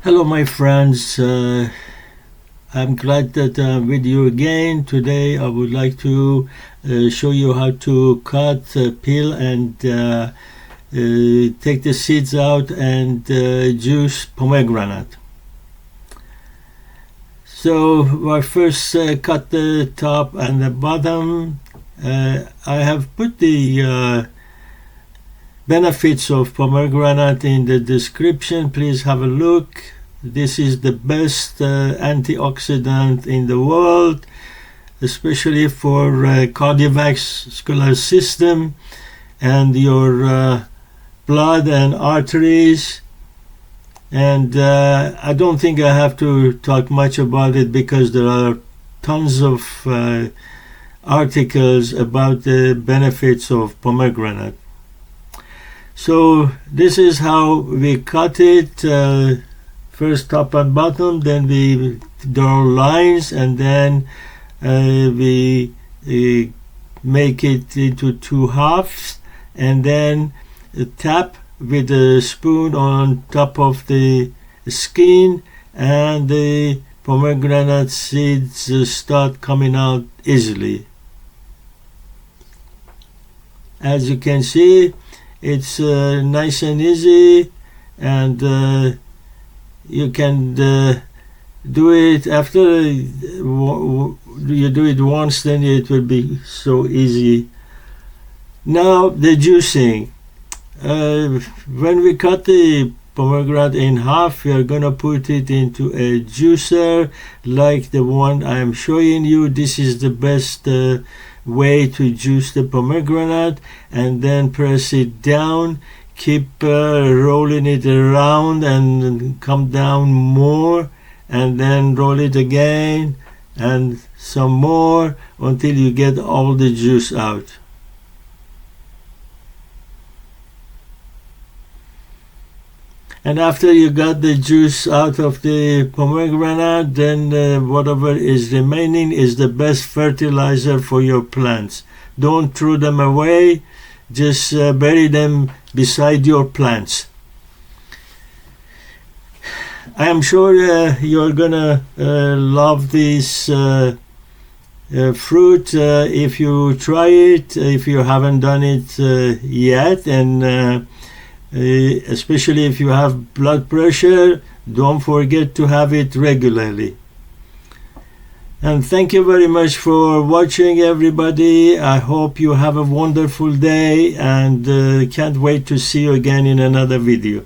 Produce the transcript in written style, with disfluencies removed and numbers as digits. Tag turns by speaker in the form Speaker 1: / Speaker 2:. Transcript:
Speaker 1: Hello my friends, I'm glad that I'm with you again. Today I would like to show you how to cut, peel and take the seeds out and juice pomegranate. So I first cut the top and the bottom. I have put the benefits of pomegranate in the description. Please have a look. This is the best antioxidant in the world, especially for cardiovascular system and your blood and arteries. And I don't think I have to talk much about it because there are tons of articles about the benefits of pomegranate. So this is how we cut it, first top and bottom, then we draw lines, and then we make it into two halves, and then tap with a spoon on top of the skin, and the pomegranate seeds start coming out easily. As you can see, it's nice and easy, and you can do it after you do it once, then it will be so easy. Now the juicing. When we cut the pomegranate in half, we are going to put it into a juicer like the one I am showing you. This is the best way to juice the pomegranate, and then press it down, keep rolling it around and come down more, and then roll it again and some more until you get all the juice out. And after you got the juice out of the pomegranate, then whatever is remaining is the best fertilizer for your plants. Don't throw them away, just bury them beside your plants. I am sure you're gonna love this fruit if you try it, if you haven't done it yet, and especially if you have blood pressure, don't forget to have it regularly. And thank you very much for watching, everybody. I hope you have a wonderful day, and can't wait to see you again in another video.